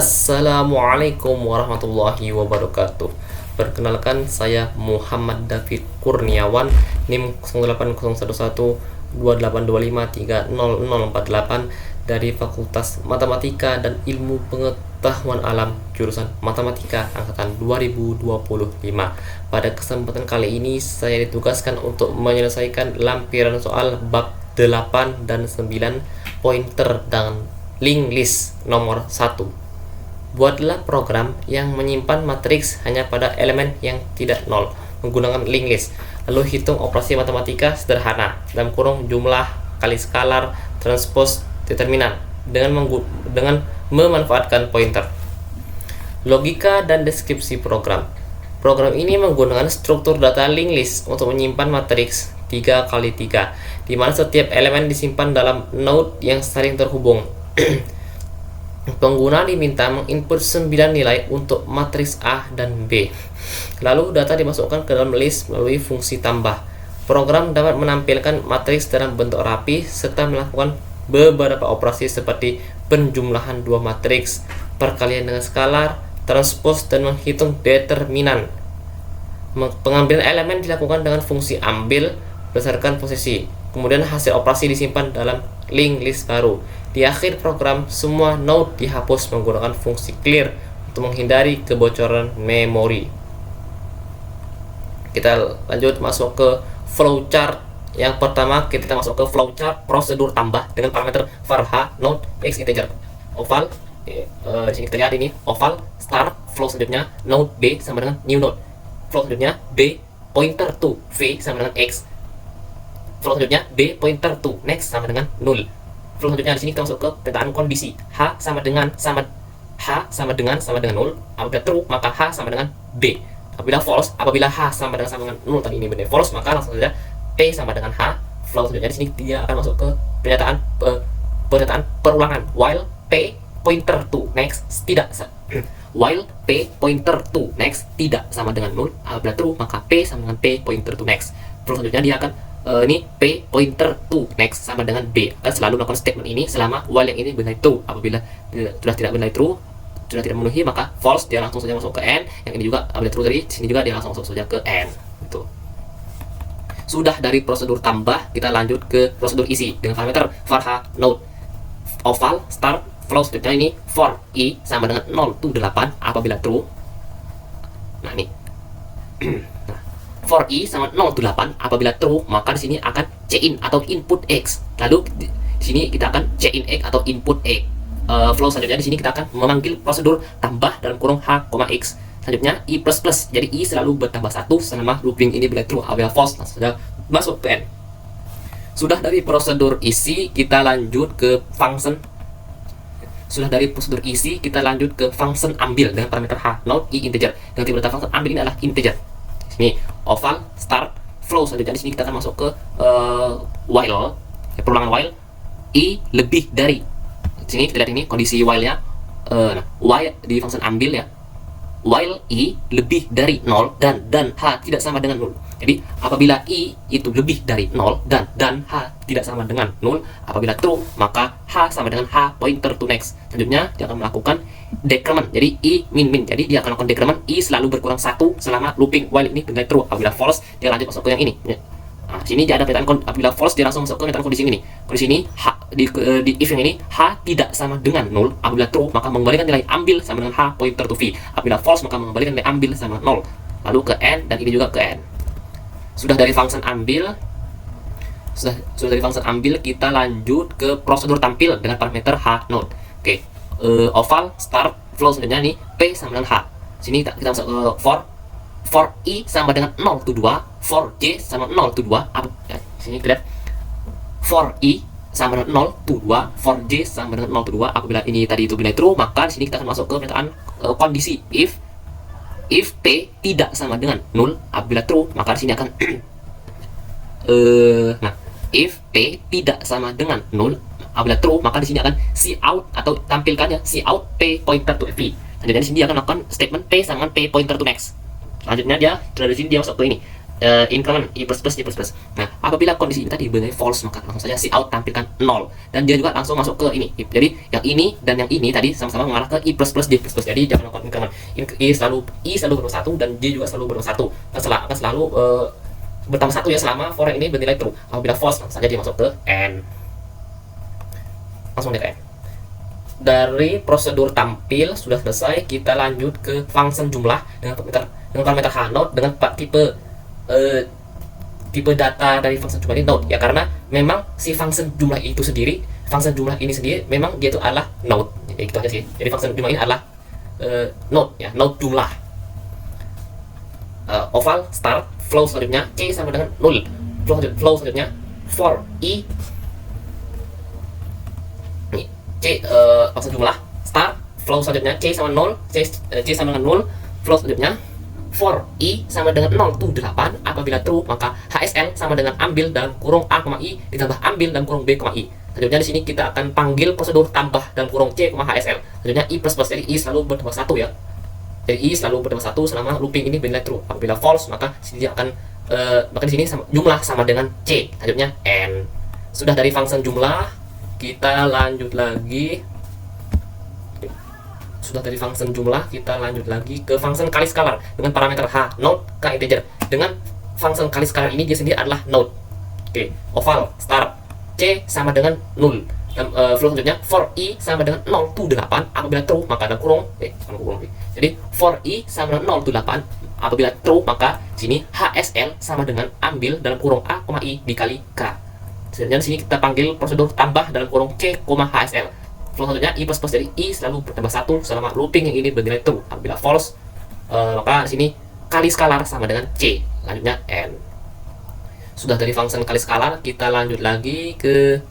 Assalamualaikum warahmatullahi wabarakatuh. Perkenalkan, saya Muhammad David Kurniawan, NIM 08012825300048 dari Fakultas Matematika dan Ilmu Pengetahuan Alam jurusan Matematika angkatan 2025. Pada kesempatan kali ini saya ditugaskan untuk menyelesaikan lampiran soal bab 8 dan 9 pointer dan link list nomor 1. Buatlah program yang menyimpan matriks hanya pada elemen yang tidak nol menggunakan link list. Lalu hitung operasi matematika sederhana dalam kurung jumlah kali skalar transpose determinan dengan memanfaatkan pointer. Logika dan deskripsi program. Program ini menggunakan struktur data link list untuk menyimpan matriks 3x3 di mana setiap elemen disimpan dalam node yang saling terhubung. Pengguna diminta menginput 9 nilai untuk matriks A dan B. Lalu data dimasukkan ke dalam list melalui fungsi tambah. Program dapat menampilkan matriks dalam bentuk rapi serta melakukan beberapa operasi seperti penjumlahan dua matriks, perkalian dengan skalar, transpose, dan menghitung determinan. Pengambilan elemen dilakukan dengan fungsi ambil berdasarkan posisi. Kemudian hasil operasi disimpan dalam link list baru. Di akhir program, semua node dihapus menggunakan fungsi clear untuk menghindari kebocoran memori. Kita lanjut masuk ke flowchart. Yang pertama, kita masuk ke flowchart prosedur tambah dengan parameter var h node x integer. Oval, di sini kita lihat ini oval start, flow selanjutnya node b sama dengan new node. Flow selanjutnya b pointer to v sama dengan x. Flow selanjutnya b pointer to next sama dengan 0. Flow selanjutnya di sini kita masuk ke pemetaan kondisi h sama dengan 0. Apabila true maka h sama dengan b. Apabila false, apabila h sama dengan 0 tadi ini benar false, maka langsung saja p sama dengan h. Flow selanjutnya di sini dia akan masuk ke pernyataan perulangan while p pointer to next tidak while p pointer to next tidak sama dengan 0. Apabila true maka p sama dengan p pointer to next. Flow selanjutnya dia akan ini p pointer to next sama dengan b. Akan selalu melakukan statement ini selama while yang ini bernilai true. Apabila sudah tidak bernilai true, sudah tidak memenuhi, maka false, dia langsung saja masuk ke n. Yang ini juga apabila true tadi, sini juga dia langsung masuk saja ke n. Itu. Sudah dari prosedur tambah, kita lanjut ke prosedur isi dengan parameter var h node oval start flow. Selanjutnya ini for i sama dengan 0 to 8 apabila true. Nah ini for i sama 0 to 8 apabila true, maka di sini akan cin atau input x. Lalu di sini kita akan cin x atau input x. Flow selanjutnya di sini kita akan memanggil prosedur tambah dalam kurung h, x. Selanjutnya i plus plus. Jadi i selalu bertambah 1 selama looping ini bila true. Apabila false langsung saja masuk ke n. Sudah dari prosedur isi, kita lanjut ke function. Function ambil dengan parameter h node i integer. Dengan tipe data function ambil ini adalah integer. Ini oval start flow. Selanjutnya di sini kita akan masuk ke while, perulangan while i lebih dari. Di sini kita lihat ini kondisi while-nya. While di function ambil ya, while i lebih dari 0 dan h tidak sama dengan 0. Jadi apabila i itu lebih dari 0 dan h tidak sama dengan 0, apabila true maka h sama dengan h pointer to next. Selanjutnya dia akan melakukan decrement. Jadi i min. Jadi dia akan melakukan decrement, i selalu berkurang 1 selama looping while ini bernilai true. Apabila false dia lanjut masuk ke yang ini. Nah, sini dia ada pernyataan apabila false dia langsung masuk ke pernyataan kondisi ini. Kondisi ini h di if yang ini h tidak sama dengan 0. Apabila true maka mengembalikan nilai ambil sama dengan h pointer to v. Apabila false maka mengembalikan nilai ambil sama 0. Lalu ke n dan ini juga ke n. Sudah dari function ambil, kita lanjut ke prosedur tampil dengan parameter h node. Oke, oval start flow. Selanjutnya nih p sama dengan h. Sini kita masuk ke for i sama dengan 0 to 2, for j sama 0 to 2. Sini kita lihat for i sama dengan 0 to 2, for j sama dengan 0 to 2. Apabila ini tadi itu bernilai true, maka di sini kita akan masuk ke pernyataan kondisi if p tidak sama dengan 0. Apabila true maka di sini akan if p tidak sama dengan 0, apabila true maka di sini akan cout atau tampilkannya cout p pointer to v. Selanjutnya di sini dia akan melakukan statement p sama dengan p pointer to next. Selanjutnya dia dari sini dia masuk ke ini increment i plus plus y plus plus. Nah, apabila kondisi ini tadi benar false, maka langsung saja si out tampilkan 0, dan dia juga langsung masuk ke ini. Jadi yang ini dan yang ini tadi sama-sama mengarah ke i plus plus d plus plus. Jadi jangan melakukan increment. I selalu berubah 1 dan j juga selalu berubah 1. Akan selalu bertambah 1 ya selama for yang ini bernilai true. Apabila false, langsung saja dia masuk ke n. Langsung deh ke n. Dari prosedur tampil sudah selesai, kita lanjut ke function jumlah dengan parameter h node dengan tipe data dari function jumlah ini node ya, karena memang si function jumlah itu sendiri, function jumlah ini sendiri memang dia itu adalah node. Jadi gitu aja sih. Jadi function jumlah ini adalah node ya, node jumlah. Oval start flow selanjutnya c sama dengan 0. Flow selanjutnya for i C function jumlah start flow selanjutnya c sama 0, c sama dengan 0. Flow selanjutnya for i sama dengan 0 to 8. Apabila true, maka HSL sama dengan ambil dalam kurung a, i ditambah ambil dalam kurung b, i. Selanjutnya di sini kita akan panggil prosedur tambah dalam kurung c, HSL. Selanjutnya i plus plus, jadi i selalu bertambah 1 ya. Jadi i selalu bertambah 1 selama looping ini bernilai true. Apabila false, maka sini dia akan maka di sini jumlah sama dengan c. Selanjutnya n. Sudah dari function jumlah, kita lanjut lagi. Sudah dari function jumlah, kita lanjut lagi ke function kali skalar dengan parameter h node k integer. Dengan function kali skalar ini dia sendiri adalah node. Oke, oval start c sama dengan 0. Flow selanjutnya for i sama dengan 0 to 8. Apabila true, maka dalam kurung jadi for i sama dengan 0 to 8. Apabila true, maka sini HSL sama dengan ambil dalam kurung a, i dikali k. Selanjutnya di sini kita panggil prosedur tambah dalam kurung c, HSL. Flow selanjutnya i plus plus, jadi i selalu bertambah 1 selama looping yang ini bernilai true. Apabila false, maka di sini kali skalar sama dengan c. Selanjutnya n. Sudah dari function kali skalar, kita lanjut lagi ke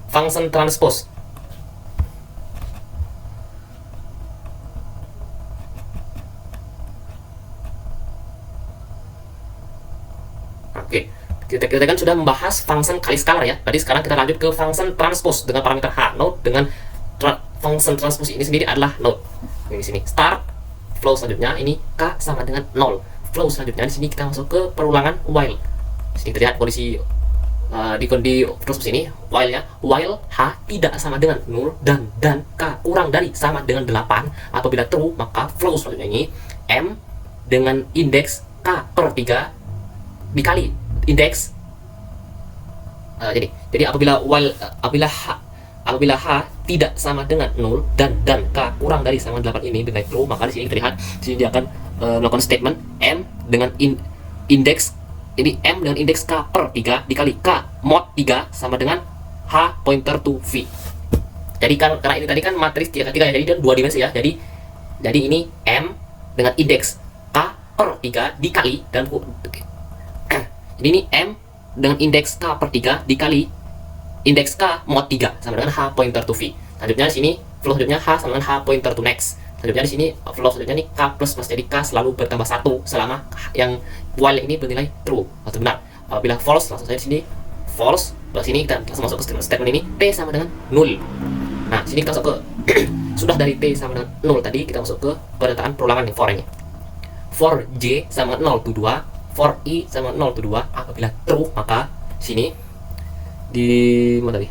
function transpose. Oke. Kita kan sudah membahas function kali skalar ya. Tadi sekarang kita lanjut ke function transpose dengan parameter h node. Dengan function transpose ini sendiri adalah node. Di sini start flow selanjutnya ini k sama dengan 0. Flow selanjutnya di sini kita masuk ke perulangan while. Di sini terlihat kondisi di transpose ini while h tidak sama dengan 0 dan k kurang dari sama dengan 8. Apabila true, maka flow selanjutnya ini m dengan indeks k per 3 dikali indeks jadi apabila h tidak sama dengan 0 dan k kurang dari sama 8 ini dengan true, maka di sini terlihat di sini dia akan melakukan statement m dengan indeks ini m dengan indeks k per 3 dikali k mod 3 sama dengan h pointer to v. Jadi karena ini tadi kan matriks 3 ya, jadi dua dimensi ya. Jadi ini m dengan indeks k per 3 dikali dan ini m dengan indeks k per 3 dikali indeks k mod 3 sama dengan h pointer to v. Selanjutnya di sini flow selanjutnya h sama dengan h pointer to next. Selanjutnya di sini flow selanjutnya ini k plus plus, jadi k selalu bertambah 1 selama yang while ini bernilai true atau benar. Apabila false, langsung saja di sini false. Di sini kita langsung masuk ke statement ini t sama dengan 0. Nah, sini kita masuk ke sudah dari t sama dengan 0 tadi, kita masuk ke pernyataan perulangan nih for ini. For j sama 0 to 2, for i sama 0 to 2. Apabila true, maka sini di mana tadi?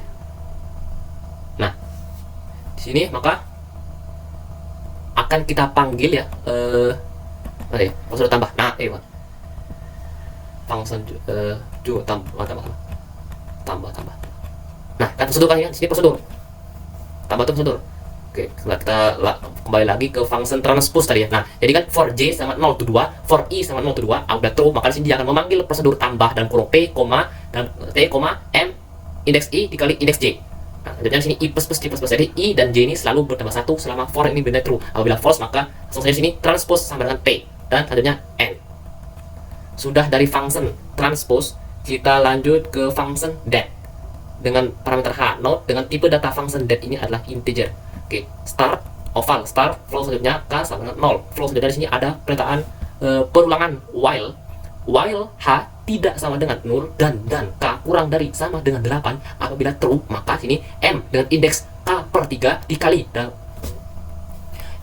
Nah, di sini maka akan kita panggil ya mana ya? Prosedur tambah. Nah, function juga tambah. Nah, kan prosedur kan ya? Di sini prosedur. Tambah itu prosedur. Oke, kita kembali lagi ke function transpose tadi ya. Nah, jadi kan for j sama 0 to 2, for i sama 0 to 2, udah true, maka di sini dia akan memanggil prosedur tambah dan kurung p, dan t, m indeks i dikali indeks j. Nah, selanjutnya di sini i plus plus, j plus plus. Jadi i dan j ini selalu bertambah 1 selama for ini benar true. Apabila false, maka langsung saja di sini transpose sama dengan t dan selanjutnya n. Sudah dari function transpose, kita lanjut ke function that dengan parameter h node dengan tipe data function that ini adalah integer. Oke, start oval start flow selanjutnya k sama dengan 0. Flow selanjutnya di sini ada pernyataan perulangan while h tidak sama dengan 0 dan k kurang dari sama dengan 8. Apabila true, maka sini m dengan indeks k per 3 dikali dan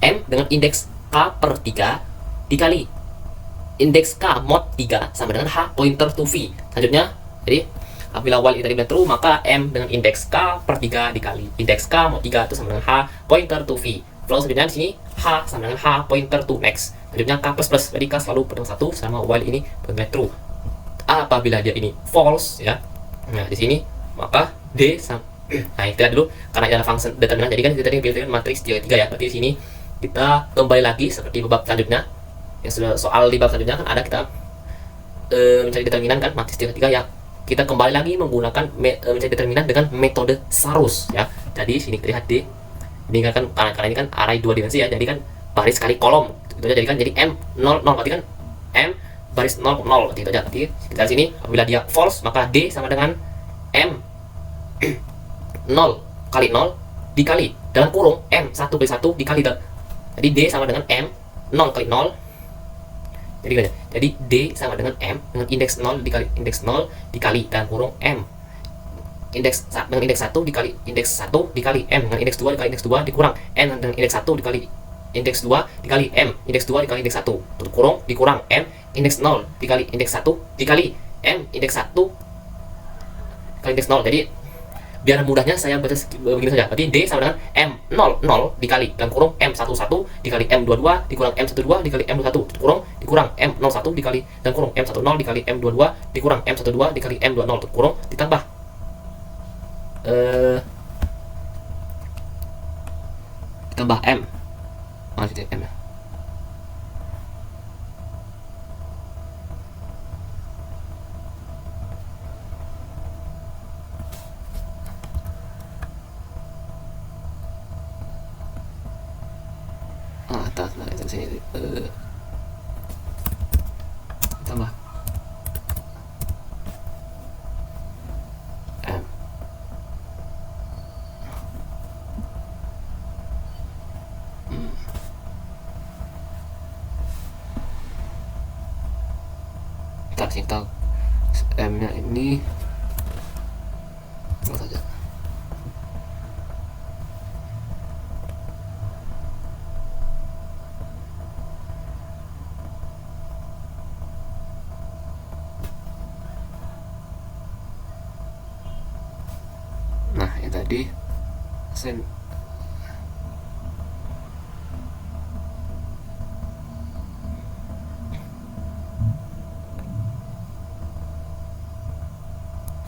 m dengan indeks k per 3 dikali indeks K mod 3 sama dengan H pointer to V. Selanjutnya, jadi apabila while tadi benar true, maka M dengan indeks K per 3 dikali indeks K mod 3 itu sama dengan H pointer to V. Flow selanjutnya di sini H sama dengan H pointer to max. Selanjutnya K plus plus, jadi K selalu penuh 1 sama while ini benar true. Apabila dia ini false ya, nah di sini maka D sama nah itu dulu karena ada function determinan, jadi kan kita tadi pilih matriks 3 ya. Berarti di sini kita kembali lagi seperti bab selanjutnya yang sudah soal di bab selanjutnya kan ada kita mencari determinan kan matriks 3 ya. Kita kembali lagi menggunakan mencari determinan dengan metode Sarus ya. Jadi sini kita lihat D ini kan karena ini kan array 2 dimensi ya, jadi kan baris kali kolom gitu aja, jadi kan jadi M 0 0 berarti kan M baris 0 0 gitu aja. Jadi kita sini apabila dia false maka D sama dengan M 0 kali 0 dikali dalam kurung M 1 kali 1 dikali jadi D sama dengan M 0 kali 0. Jadi D sama dengan M dengan indeks 0 dikali indeks 0 dikali dalam kurung M indeks dengan indeks 1 dikali indeks 1 dikali M dengan indeks 2 dikali indeks 2 dikurang M dengan indeks 1 dikali indeks 2 dikali M indeks 2 dikali indeks 1 kurung dikurang M indeks 0 dikali indeks 1 dikali M indeks 1 dikali indeks 0. Jadi biar mudahnya saya baca begini saja. Berarti D sama dengan M 0 0 dikali dalam kurung M 1 1 dikali M 2 2 dikurang M 1 2 dikali M 2 1 kurung dikurang M 0 1 dikali dalam kurung M 1 0 dikali M 2 2 dikurang M 1 2 dikali M 2 0 kurung ditambah ditambah M maksudnya M ya. Atas lah itu sini tambah M kita sini tahu M nya ini apa saja. Nah yang tadi sen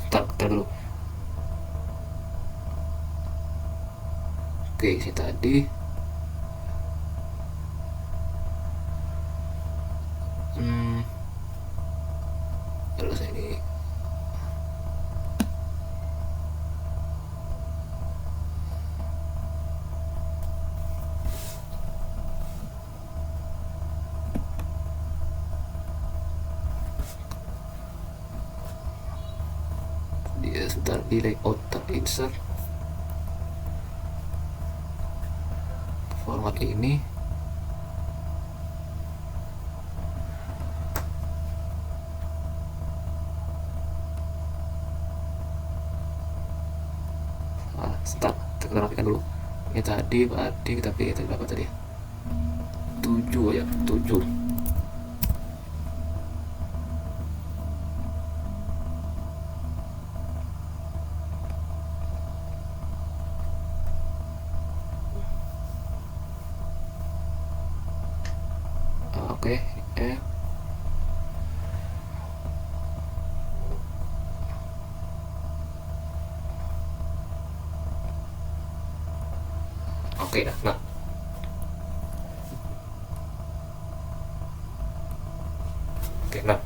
tar dulu. Oke sih tadi terus ini dia sebentar di layout tab insert format ini sebentar kita rapikan dulu. Ini tadi kita pilih tadi berapa tadi 7 ya 7. Oke, oke dah. Nah, oke, nah,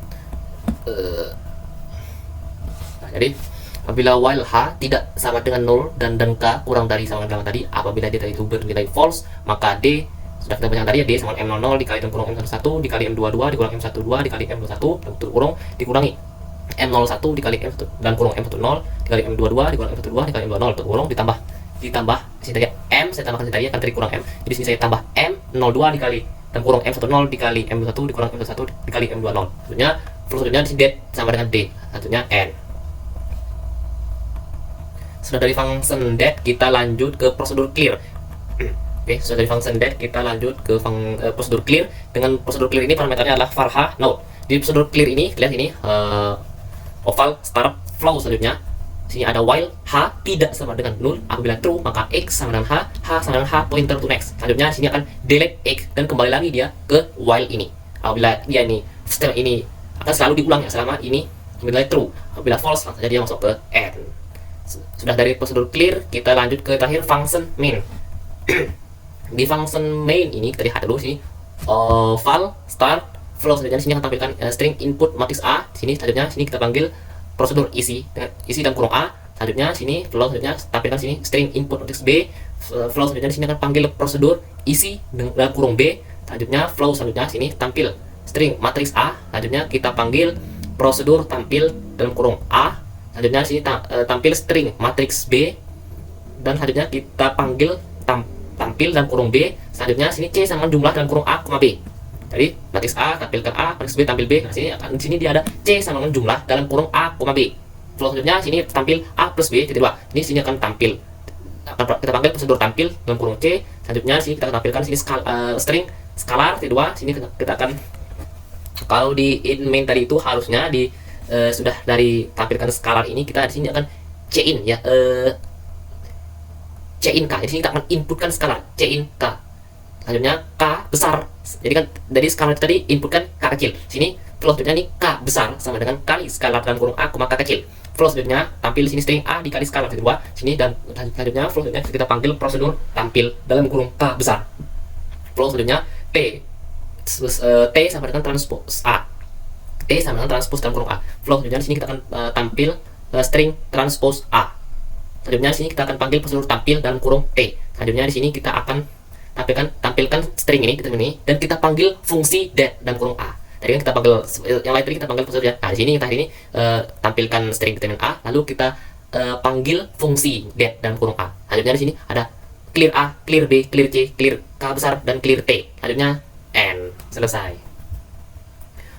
jadi apabila while H tidak sama dengan 0 dan K kurang dari sama dengan tadi, apabila dia tadi itu bernilai false, maka D sudah kita baca tadi ya, D sama M00 dikali dalam kurung M11 dikali M22 dikurang M12 dikali M21 dalam kurung dikurangi M01 dikali M1 dan kurung M10 dikali M22 dikurang M12 dikali M20 dalam kurung ditambah sini tadi M saya tambahkan sini tadi kan tadi kurang M, jadi sini saya tambah M02 dikali dalam kurung M10 dikali M21 dikurang M21 dikali M20. Maksudnya di sini D sama dengan D, satunya N. Sudah dari function that kita lanjut ke prosedur clear. Oke, Oke, sudah dari function that kita lanjut ke prosedur clear. Dengan prosedur clear ini parameternya adalah var h node. Di prosedur clear ini, lihat ini oval start flow selanjutnya. Sini ada while h tidak sama dengan 0. Apabila true maka x sama dengan h sama dengan h pointer to next. Selanjutnya sini akan delete x dan kembali lagi dia ke while ini. Apabila dia ini step ini akan selalu diulang ya selama ini apabila true. Apabila false langsung saja dia masuk ke end. Sudah dari prosedur clear, kita lanjut ke terakhir function main. Di function main ini kita lihat dulu sini val start flow. Selanjutnya sini akan tampilkan string input matrix A. Sini selanjutnya sini kita panggil prosedur isi dengan isi dan kurung A. Selanjutnya sini flow, selanjutnya tampilkan sini string input matrix B. Flow selanjutnya sini akan panggil prosedur isi dengan kurung B. Selanjutnya flow selanjutnya sini tampil string matrix A. Selanjutnya kita panggil prosedur tampil dalam kurung A. Selanjutnya sini tampil string matrix B, dan selanjutnya kita panggil tampil dalam kurung B. Selanjutnya sini C sama jumlah dalam kurung A, B. Jadi matriks A tampilkan A, matriks B tampil B. Nah, sini dia ada C sama dengan jumlah dalam kurung A, B. Flow selanjutnya sini tampil A plus B titik 2. Ini sini akan tampil, kita panggil prosedur tampil dalam kurung C. Selanjutnya sini kita akan tampilkan sini string scalar titik 2. Sini kita akan, kalau di in main tadi itu harusnya di sudah dari tampilkan scalar ini, kita di sini akan C in ya, C in K. Jadi sini kita akan inputkan scalar C in K. Selanjutnya K besar. Jadi kan dari scalar tadi inputkan K kecil. Sini flow selanjutnya nih K besar sama dengan kali scalar dalam kurung A, K kecil. Flow selanjutnya tampil sini string A dikali scalar titik 2. Sini dan selanjutnya flow selanjutnya kita panggil prosedur tampil dalam kurung K besar. Flow selanjutnya T sama dengan transpose A. T sama dengan transpose dalam kurung A. Flow selanjutnya di sini kita akan tampil string transpose A. Selanjutnya di sini kita akan panggil prosedur tampil dalam kurung T. Selanjutnya di sini kita akan tampilkan string ini dan kita panggil fungsi that dalam kurung A. Tadi kan kita panggil yang lain tadi kita panggil prosedur ya. Nah, di sini kita ini tampilkan string determinan A, lalu kita panggil fungsi that dalam kurung A. Selanjutnya di sini ada clear A, clear B, clear C, clear K besar dan clear T. Selanjutnya N. Selesai.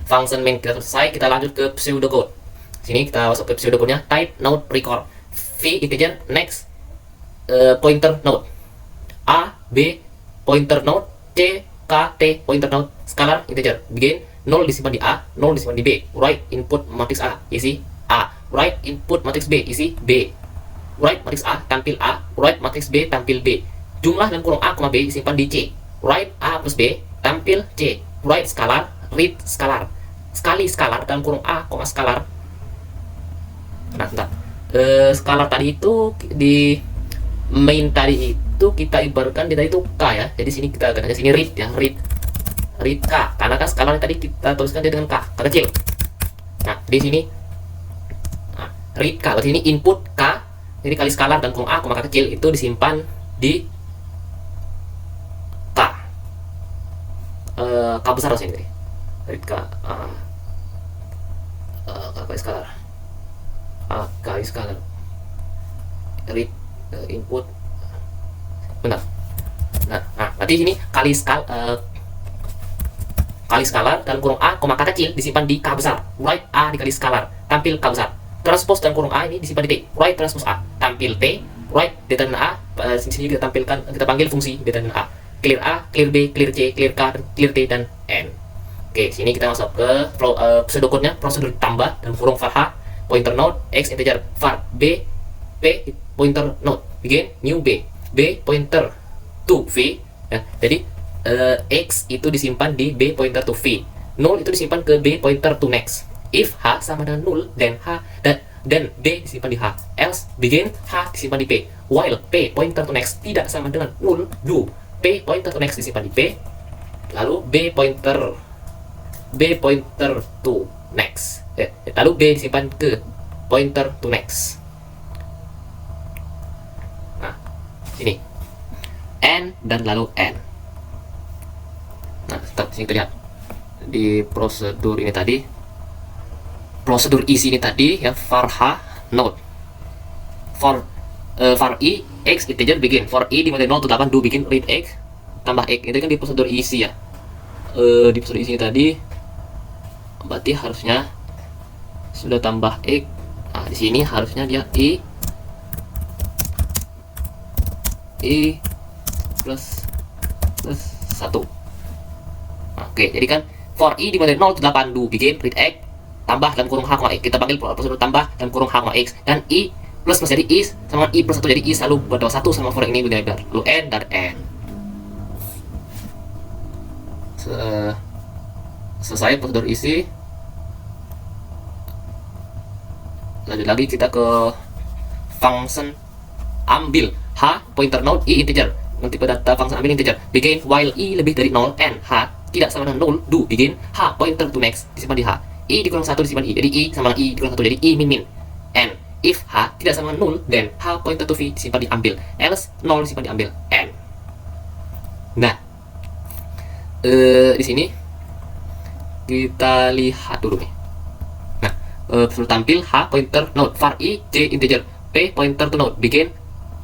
Function main kita selesai, kita lanjut ke pseudocode. Sini kita masuk ke pseudocode-nya type node record v integer next pointer node a b pointer node c k t pointer node scalar integer begin 0 disimpan di a, 0 disimpan di b. Write input matrix a isi a, write input matrix b isi b. Write matrix a tampil a, write matrix b tampil b. Jumlah dalam kurung a, b disimpan di c. Write a plus b tampil c. Write scalar, read scalar. Sekali scalar dalam kurung a, scalar. Nah, bentar. Scalar tadi itu di main tadi itu kita ibaratkan di tadi itu k ya. Jadi sini kita akan sini read ya, read k. Karena kan scalar tadi kita tuliskan dia dengan k kecil. Nah, di sini read k. Berarti ini input k. Jadi kali scalar dan kurung a, k kecil itu disimpan di k. K besar harusnya ini. Read k. Kali scalar. Kali scalar. Read input. Benar. Nah, berarti sini kali scalar dan kurung a, k kecil disimpan di k besar. Write a dikali scalar, tampil k besar. Transpose dan kurung a ini disimpan di t. Write transpose a, tampil t. Write determinan a. Sini kita panggil fungsi determinan a. Clear a, clear b, clear c, clear k, clear t dan n. Oke, sini kita masuk ke pseudocode-nya prosedur tambah dan kurung var h pointer node x integer var b p pointer node begin new b pointer to v ya. Jadi x itu disimpan di b pointer to v, 0 itu disimpan ke b pointer to next. If h sama dengan 0 then b disimpan di h, else begin h disimpan di p. While p pointer to next tidak sama dengan 0 do p pointer to next disimpan di p, lalu b pointer to next ya. Lalu b disimpan ke pointer to next. Nah, sini n dan lalu n. Nah, sini kita lihat di prosedur ini tadi, prosedur isi ini tadi ya, var h node for var i x integer begin, for i dimulai 0 to 8 do begin read x tambah x. Itu kan di prosedur isi ya. Di prosedur isi ini tadi berarti harusnya sudah tambah x. Nah, di sini harusnya dia i plus plus 1. Nah, oke, jadi kan for i dimulai dari 0 to 8 do begin read x tambah dalam kurung h, x. Kita panggil prosedur tambah dalam kurung h, x, dan i plus jadi i sama i plus 1 jadi i selalu berdua 1 sama for ini benar-benar lalu n dan n. Selesai prosedur isi. Lanjut lagi kita ke function ambil h pointer node i integer. Nanti pada data function ambil integer begin while i lebih dari 0 and h tidak sama dengan 0 do begin h pointer to next disimpan di h, i dikurang 1 disimpan i, jadi i sama dengan i dikurang 1 jadi i min min, and if h tidak sama dengan 0 then h pointer to v disimpan diambil, else 0 disimpan diambil n. Nah, di sini kita lihat dulu nih. Nah, sudah tampil h pointer node var i j integer p pointer to node begin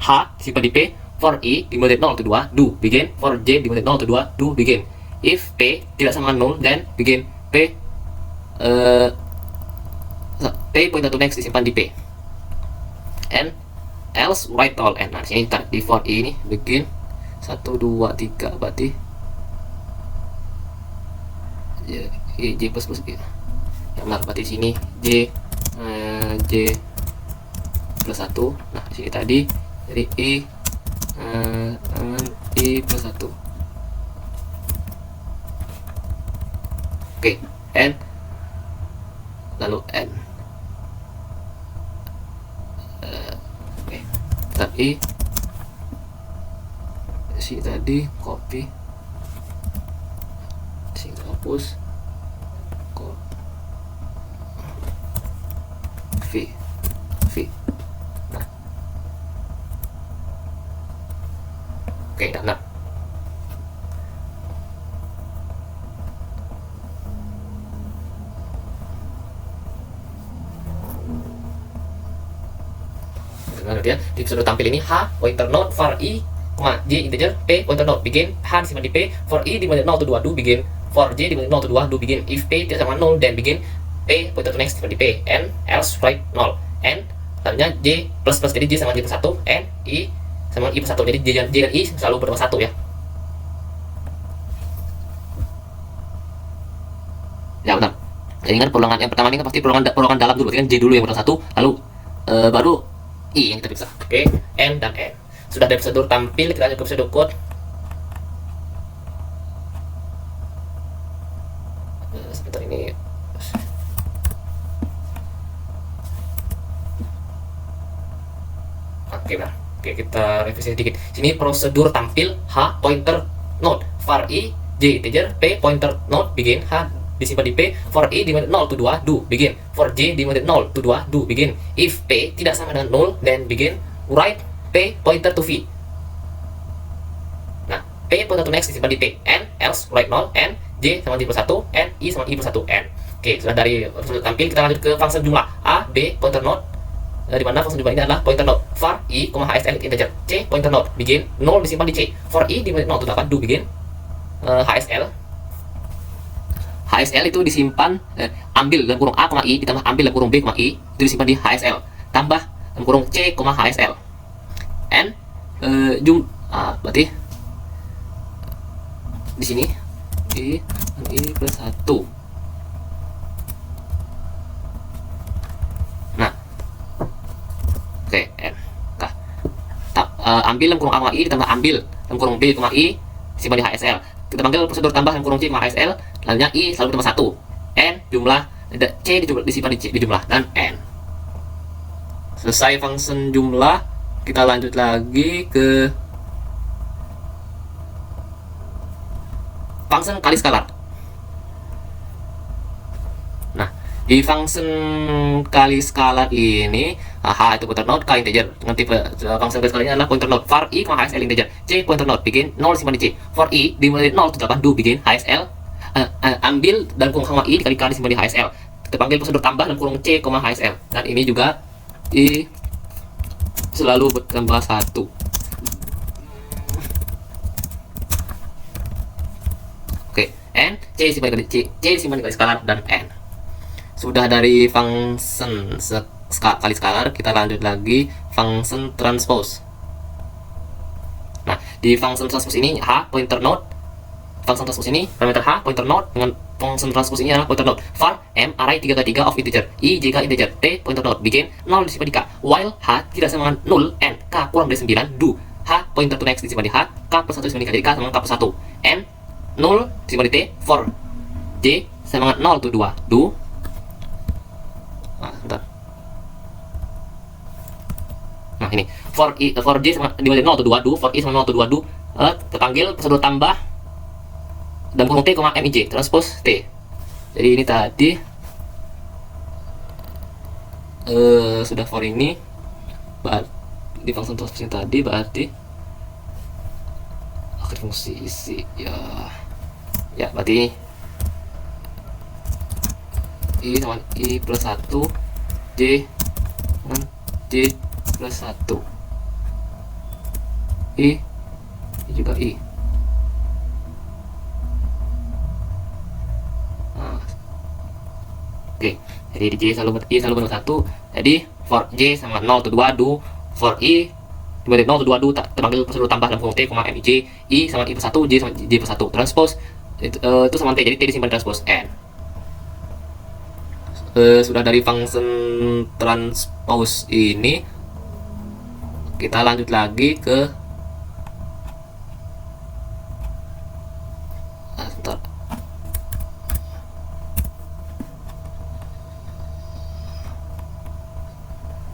h disimpan di p for i dimulai dari 0 to 2 do begin for j dimulai dari 0 to 2 do begin if p tidak sama 0 then begin p pointer to next disimpan di p and else write all n. Nah, sini di for i ini begin 1 2 3 berarti j plus plus ya benar, berarti sini j plus 1. Nah, di sini tadi dari i plus 1. Oke, n lalu n. Oke, tapi si tadi copy, sini hapus, v. Nah, oke, nah. Ya, di sudah tampil ini h pointer node var i, j integer p pointer node begin h disimpan di p for i dimulai 0 to 2 do begin for j dimulai 0 to 2 do begin if p tidak sama 0 then begin p pointer to next disimpan di p n else write 0 n selanjutnya j plus plus jadi j sama j plus 1 n i sama i plus 1 jadi j dan i selalu berdua 1 ya. Ya benar. Jadi ingat perulangan yang pertama ini kan pasti perulangan dalam dulu, kan j dulu yang berdua 1 lalu baru i yang kita periksa. Oke, n dan n. Sudah ada prosedur tampil, kita lanjut ke prosedur code. Sebentar ini. Oke, nah. Oke, kita revisi sedikit. Sini prosedur tampil h pointer node var i j integer p pointer node begin h disimpan di p for i dimulai 0 to 2 do begin for j dimulai 0 to 2 do begin if p tidak sama dengan 0 then begin write p pointer to v. Nah, p pointer to next disimpan di p n else write 0 n j sama j plus 1 n i sama i plus 1 n. Oke, sudah dari sudah tampil, kita lanjut ke function jumlah a b pointer node, di mana function jumlah ini adalah pointer node var i, hsl integer c pointer node begin 0 disimpan di c for i dimulai 0 to 8 do begin HSL itu disimpan ambil dalam kurung a, i ditambah ambil dalam kurung b, i itu disimpan di HSL tambah dalam kurung c, HSL n berarti di sini i plus 1. Nah, oke, n ambil dalam kurung a, i ditambah ambil dalam kurung b, i disimpan di HSL. Kita panggil prosedur tambah dalam kurung c, HSL, lalunya i selalu ditambah 1, n jumlah, c disimpan di jumlah, dan n. Selesai function jumlah, kita lanjut lagi ke function kali skalar. Nah, di function kali skalar ini h itu pointer node, k integer. Dengan tipe function kali skalar ini adalah pointer node var i, hsl integer c pointer node begin 0 disimpan di c for i dimulai 0 to 8 do begin hsl ambil dan kurung i dikali k disimpan di hsl. Kita panggil prosedur tambah dan kurung c, hsl, dan ini juga i selalu bertambah 1. Oke, n c disimpan dikali c disimpan dikali skalar, dan n. Sudah dari function kali skalar, kita lanjut lagi function transpose. Nah, di function transpose ini h pointer node, function transpose ini parameter h pointer node dengan function transpose ini adalah pointer node. var m array 3x3 of integer, i jk integer, t pointer node, begin 0 disimpan di k, while h tidak sama dengan 0 n k kurang dari 9 do h pointer to next disimpan di h, k plus 1 disimpan di k, jadi k sama dengan k plus 1, n 0 disimpan di t, for j sama dengan 0 to 2 do sebentar. Nah ini for j sama divided 0 to 2 do, for i sama 0 to 2 do, terpanggil prosedur tambah dan kurung t, mij transpose t. Jadi ini tadi sudah for ini di function transpose ini tadi berarti akhir fungsi isi ya berarti i sama i plus 1 j dengan j plus 1 i juga i. Oke, jadi di j selalu benar 1. Jadi for j sama 0 to 2 do, for i divided 0 to 2 do, terpanggil prosedur tambah dalam kurung t, mij, i sama i plus 1, j sama j plus 1, transpose itu sama t, jadi t disimpan transpose n. Sudah dari function transpose ini, kita lanjut lagi ke sebentar.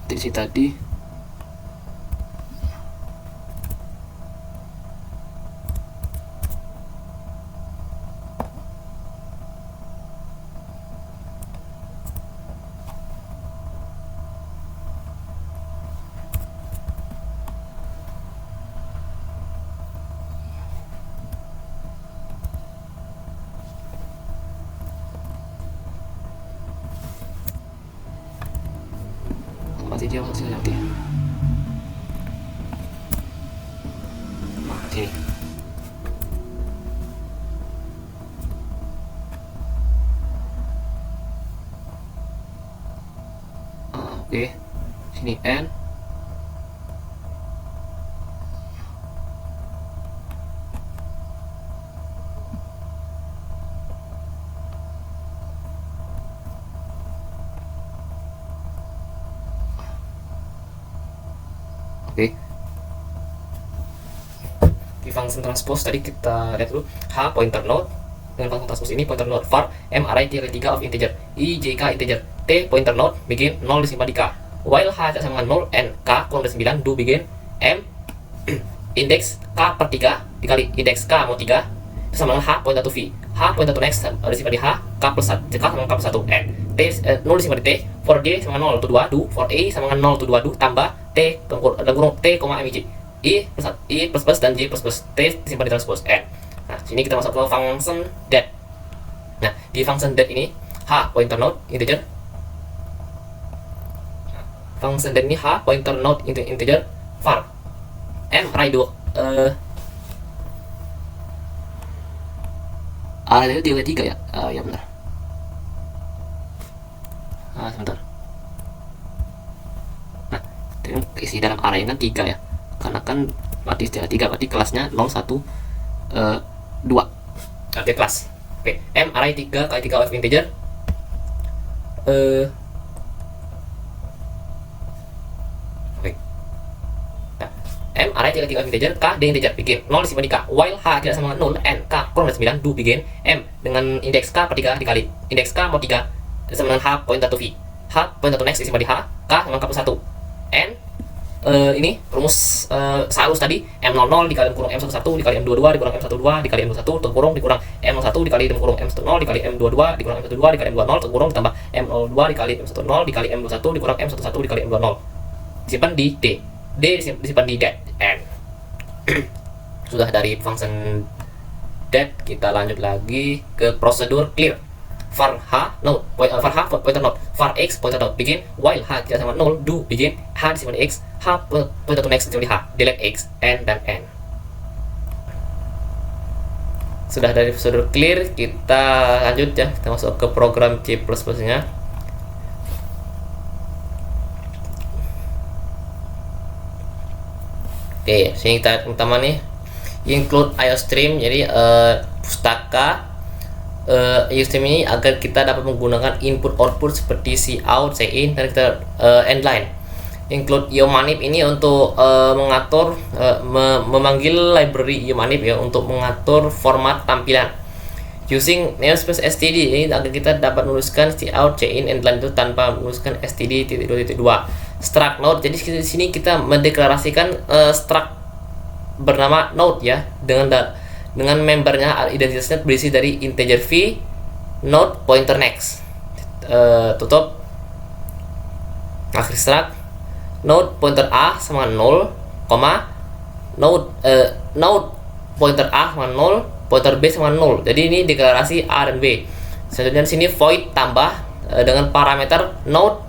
Di sini tadi masih nanti. Nah, sini. Oke. Sini n. Oke. Di function transpose tadi kita lihat dulu h pointer node, dengan function transpose ini pointer node var m array 3x3 of integer, i jk integer, t pointer node, begin 0 disimpan di k, while h sama dengan 0 n k kurang dari 9 do, begin m index k per 3 dikali index k mau 3 itu sama dengan h pointer to v, h pointer to next disimpan di h, k plus 1, k sama dengan k plus 1, n t 0 disimpan di t, for j sama 0 to 2 do, for a sama dengan 0 to 2 do, tambah t dan kurung t, mij, i plus dan j plus t disimpan di transpose n. Nah sini kita masuk ke function that. Nah di function that ini h pointer node integer, function that ini h pointer node integer var m array 2 array itu 3 ya, ya benar. Sebentar. Nah isi dalam array kan 3 ya, karena kan berarti 3 berarti kelasnya 0 1 2 arti kelas. Oke, m array 3 kali 3 of integer oke. Nah, m array 3 kali 3 of integer, k d integer, begin 0 disimpan di k, while h tidak sama dengan 0 n k kurang dari 9 do, begin m dengan indeks k per 3 dikali indeks k mau 3 sama dengan h pointer to v, h pointer to next disimpan di h, k sama k plus 1, n ini rumus sehalus tadi m00 dikali kurung m11 dikali m22 dikurang m12 dikali m21 terkurung dikurang m01 dikali kurung m10 dikali m22 dikurang m12 dikali m20 terkurung ditambah m02 dikali m10 dikali m21 dikurang m11 dikali m20, disimpan di d disimpan di that n. Sudah dari function that, kita lanjut lagi ke prosedur clear. var h node var h pointer node, var x pointer node, begin while h tidak sama 0 do, begin h disimpan di x, h pointer to next disimpan di h, delete x, n dan n. Sudah dari prosedur clear, kita lanjut ya, kita masuk ke program C++ nya. Oke, sini kita pertama nih include IOStream, jadi pustaka IOStream ini agar kita dapat menggunakan input output seperti cout, cin, dan kita endline. Include iomanip ini untuk mengatur memanggil library iomanip ya untuk mengatur format tampilan. Using namespace std ini agar kita dapat menuliskan cout, cin, endline itu tanpa menuliskan std.2.2. Struct node, jadi di sini kita mendeklarasikan struct bernama node ya dengan membernya identitasnya berisi dari integer v, node, pointer next. Tutup akhir struct node pointer a sama 0, node pointer a sama 0, pointer b sama 0. Jadi ini deklarasi a dan b. Selanjutnya di sini void tambah dengan parameter node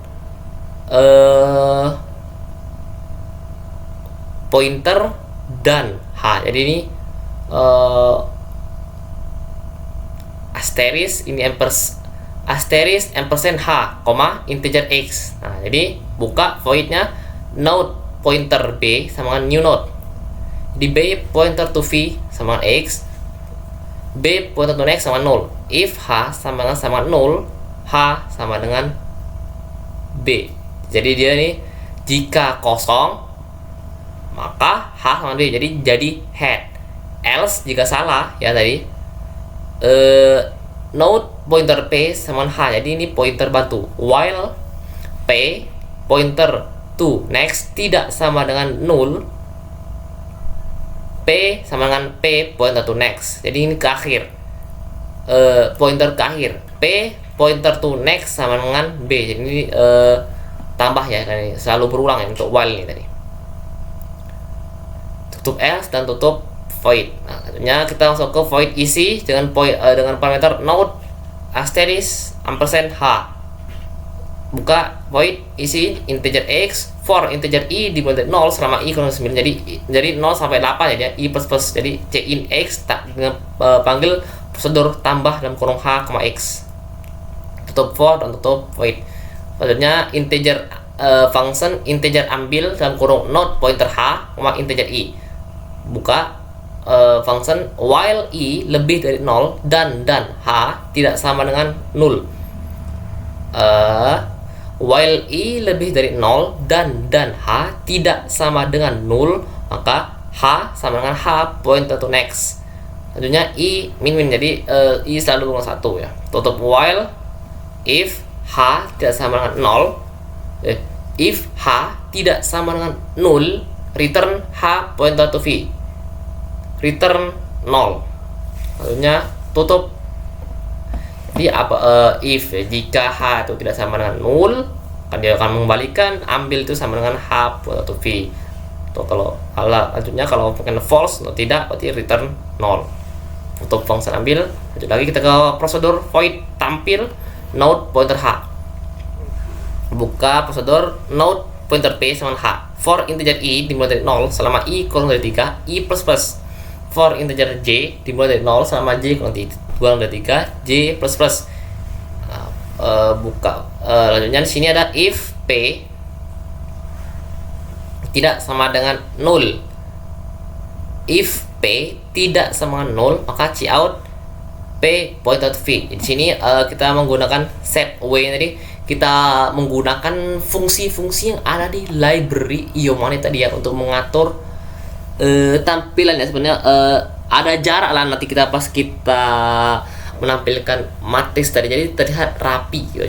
pointer dan h. Jadi ini asterisk ini asterisk ampersand h, integer x. Nah, jadi buka voidnya node pointer b sama dengan new node. Di b pointer to v sama dengan x, b pointer to next sama 0. If h sama dengan 0, h sama dengan b. Jadi dia ini jika kosong maka h sama b, jadi head. Else jika salah ya tadi node pointer p sama h, jadi ini pointer bantu. While p pointer to next tidak sama dengan 0, p sama dengan p pointer to next, jadi ini ke akhir, pointer ke akhir. P pointer to next sama dengan b, jadi ini tambah ya, selalu berulang ya untuk while ini tadi. Tutup else dan tutup void. Nah, artinya kita masuk ke void isi dengan parameter node asterisk ampersand h. Buka void isi integer x for integer i dimulai dari 0 selama i kurang 9. Jadi 0 sampai 8 ya, i plus. Jadi cin x dengan panggil prosedur tambah dalam kurung h, x. Tutup for dan tutup void. Selanjutnya integer function integer ambil dalam kurung node pointer h, integer i. Buka function while i lebih dari 0 dan h tidak sama dengan 0. While i lebih dari 0 dan h tidak sama dengan 0, maka h sama dengan h pointer to next. Selanjutnya i min, jadi i selalu dengan 1 ya. Tutup while if h tidak sama dengan 0, if h tidak sama dengan 0, return h pointer to v, return 0. Lalunya tutup. Jadi if jika h itu tidak sama dengan 0, kan dia akan mengembalikan ambil itu sama dengan h pointer to v. Tuh, kalau lanjutnya kalau bukan false atau tidak berarti return 0. Tutup function ambil. Lanjut lagi kita ke prosedur void tampil node pointer h. Buka prosedur node pointer p sama h. For integer i dimulai dari 0 selama i kurang dari 3, i plus. For integer j dimulai dari 0 selama j kurang dari 3, j plus. Buka lanjutnya di sini ada if p tidak sama dengan 0. If p tidak sama dengan 0, maka cout p pointer to v. Di sini kita menggunakan set way tadi, kita menggunakan fungsi-fungsi yang ada di library iomanip tadi ya untuk mengatur tampilan ya. Sebenarnya ada jarak lah nanti kita pas kita menampilkan matriks tadi, jadi terlihat rapi gitu.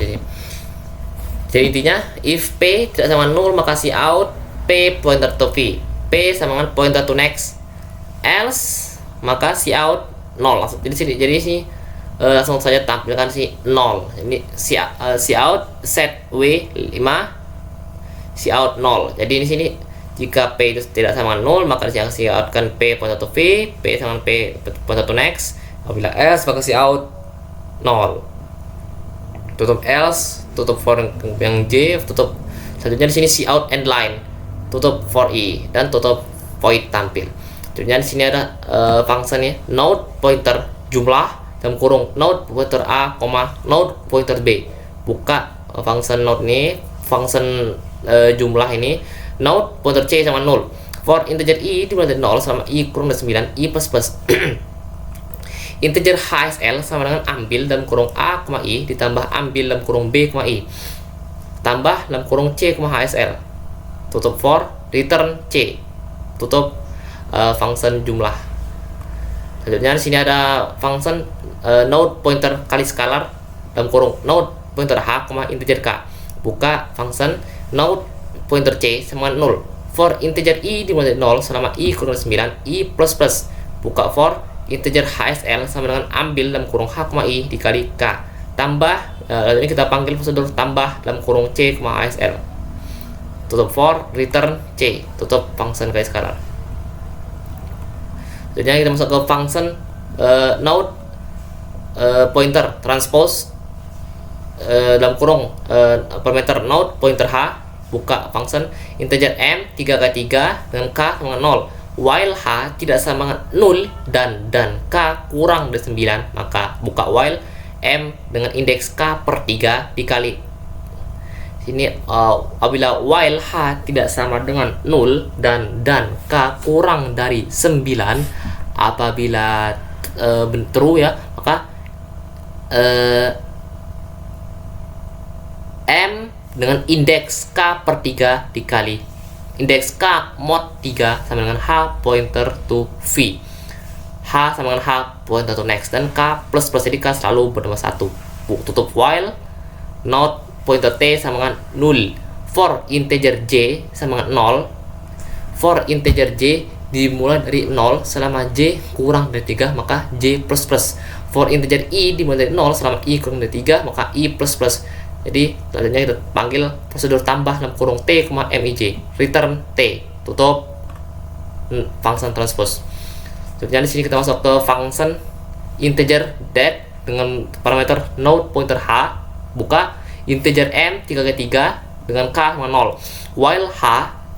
Jadi intinya if p tidak sama 0 maka cout p pointer to v, p sama dengan pointer to next, else maka cout 0. Jadi sini langsung saja tampilkan 0. Ini cout set w 5 cout 0. Jadi di sini jika p itu tidak sama 0 maka coutkan p pointer to v, p sama p pointer to next. Apabila else maka cout 0. Tutup else, tutup for yang j, tutup. Selanjutnya di sini cout endline, tutup for i dan tutup void tampil. Selanjutnya di sini ada fungsinya node pointer jumlah dalam kurung node pointer a, node pointer b. Buka function node ini, function jumlah ini, node pointer c sama 0. For integer i dimulai dari 0 selama i kurang dari 9 i plus plus. Integer HSL sama dengan ambil dalam kurung a, i ditambah ambil dalam kurung b, i tambah dalam kurung c, HSL tutup for return c tutup function jumlah. Selanjutnya di sini ada function node pointer kali skalar dalam kurung node pointer h, integer k buka function node pointer c sama dengan 0 for integer i dimulai dari 0 selama i kurang dari 9 i plus plus buka for integer HSL sama dengan ambil dalam kurung h, i dikali k tambah lalu ini kita panggil prosedur tambah dalam kurung c, HSL tutup for return c tutup function kali skalar. Jadi kita masuk ke function node pointer transpose dalam kurung parameter node pointer h buka function integer m 3 kali 3 dengan k sama 0 while h tidak sama dengan 0 dan k kurang dari 9 maka buka while m dengan indeks k per 3 dikali sini apabila while h tidak sama dengan 0 dan k kurang dari 9 apabila true ya maka m dengan indeks k per 3 dikali indeks k mod 3 sama dengan h pointer to v h sama dengan h pointer to next dan k plus plus jadi k selalu bernama 1 tutup while not pointer t sama dengan 0 for integer j sama dengan 0 for integer j dimulai dari 0 selama j kurang dari 3 maka j plus plus for integer i dimulai dari 0 selama i kurang dari 3 maka i plus plus. Jadi selanjutnya kita panggil prosedur tambah dalam kurung t, mij return t tutup function transpose. Selanjutnya di sini kita masuk ke function integer det dengan parameter node pointer h buka integer m 3 kali 3 dengan k sama 0 while h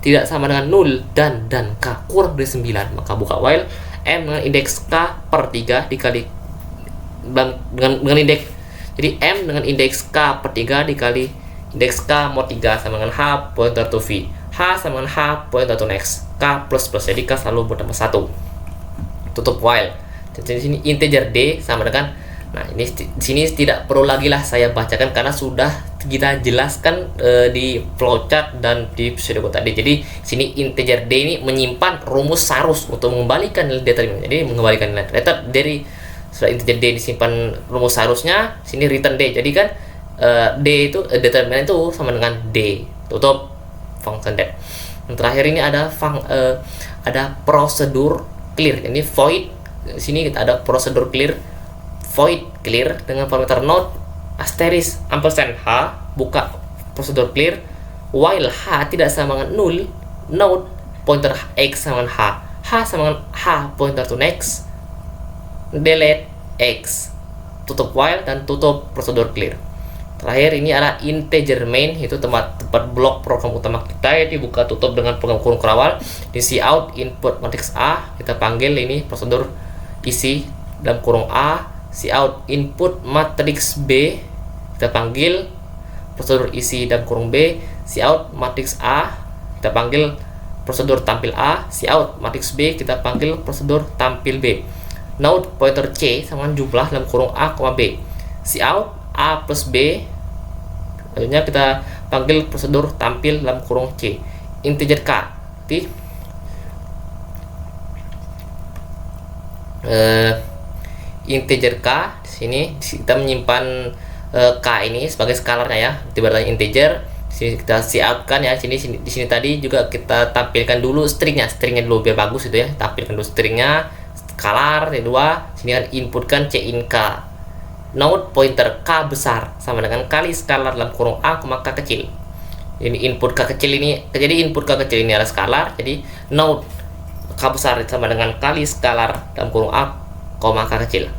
tidak sama dengan 0 dan k kurang dari 9 maka buka while m dengan indeks k per 3 dikali dengan indeks jadi m dengan indeks k per 3 dikali indeks k mod 3 sama dengan h pointer to v h sama dengan h pointer to next k plus plus jadi k selalu bernama 1 tutup while. Jadi di sini integer d sama dengan ini di sini tidak perlu lagi lah saya bacakan karena sudah kita jelaskan di flowchart dan di pseudo tadi. Jadi sini integer d ini menyimpan rumus sarus untuk mengembalikan nilai determinan. Jadi mengembalikan nilai data dari setelah integer d disimpan rumus seharusnya sini return d jadi kan d itu determinan itu sama dengan d tutup function det. Yang terakhir ini ada prosedur clear ini void sini kita ada prosedur clear void clear dengan parameter node asterisk ampersand h buka prosedur clear while h tidak sama dengan 0 node pointer x sama dengan h sama dengan h pointer to next delete x tutup while dan tutup prosedur clear. Terakhir ini adalah integer main itu tempat blok program utama kita yaitu buka tutup dengan program kurung kerawal di cout input matrix a kita panggil ini prosedur isi dalam kurung a cout input matrix b kita panggil prosedur isi dalam kurung b cout matrix a kita panggil prosedur tampil a cout matrix b kita panggil prosedur tampil b. Node pointer c sama jumlah dalam kurung a, b cout a plus b akhirnya kita panggil prosedur tampil dalam kurung c integer k integer k di sini kita menyimpan k ini sebagai skalarnya ya ibaratnya integer. Di sini kita cout kan ya di sini tadi juga kita tampilkan dulu stringnya dulu biar bagus itu ya tampilkan dulu stringnya skalar kedua sini kan input kan c in k node pointer k besar sama dengan kali skalar dalam kurung a, k kecil ini input k kecil ini jadi input k kecil ini adalah skalar jadi node k besar sama dengan kali skalar dalam kurung a, k kecil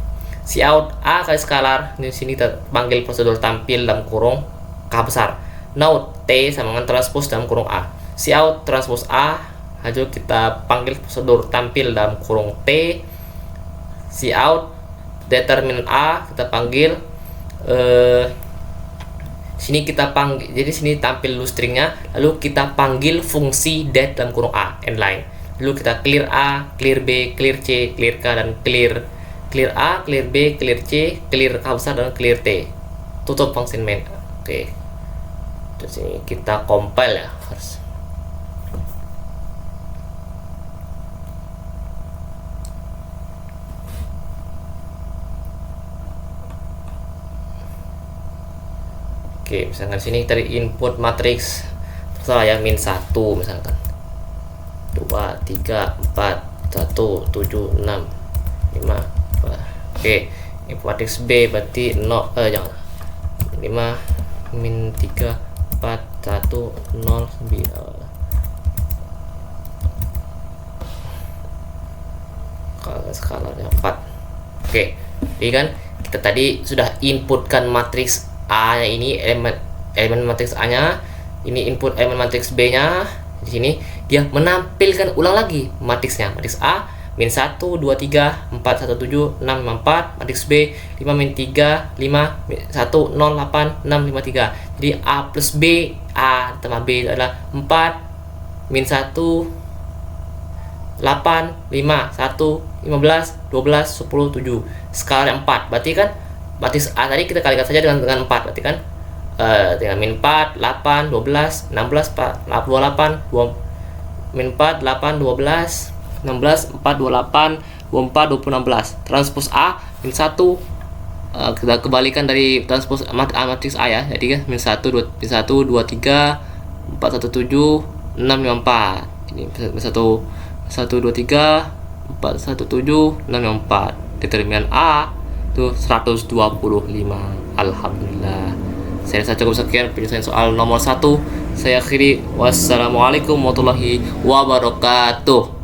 cout a kali skalar di sini kita panggil prosedur tampil dalam kurung k besar node t sama dengan transpose dalam kurung a cout transpose a lalu kita panggil prosedur tampil dalam kurung t cout determinan a kita panggil sini kita panggil jadi sini tampil dulu stringnya lalu kita panggil fungsi det dalam kurung a end line Dulu kita clear A, clear B, clear C, clear K, dan clear A, clear B, clear C, clear K besar, dan clear T. Tutup function main. Oke. Terus ini kita compile ya first. Oke, misalkan sini tadi input matriks terserah ya, min 1 misalkan 2, 3, 4, 1, 7, 6, 5. Oke, input matriks B berarti 0, jangan 5, min 3, 4, 1, 0, 9. Skalanya 4. Oke, jadi kan kita tadi sudah inputkan matriks A nya, ini elemen matriks A nya, ini input elemen matriks B nya. Di sini dia menampilkan ulang lagi matriksnya. Matriks A min 1, 2, 3, 4, 1, 7, 6, 5, 4. Matriks B 5, min 3, 5, 1, 0, 8, 6, 5, 3. Jadi A plus B, A tambah B adalah 4, min 1, 8, 5, 1, 15, 12, 10, 7. Skala 4. Berarti kan matriks A tadi kita kalikan saja dengan 4. Berarti kan dengan min 4, 8, 12, 16, 28, min 4, 8, 12, 16, 4, 28, 24, 20, 16. Transpose A min 1, kita kembalikan dari transpose matriks A ya. Jadi kan min 1, 2, 3, 4, 1, 7, 6, 5, 4. Ini min 1, 1, 2, 3, 4, 1, 7, 6, 5, 4. Determinan A itu 125. Alhamdulillah. Saya rasa cukup sekian penyelesaian soal nomor 1. Saya akhiri. Wassalamualaikum warahmatullahi wabarakatuh.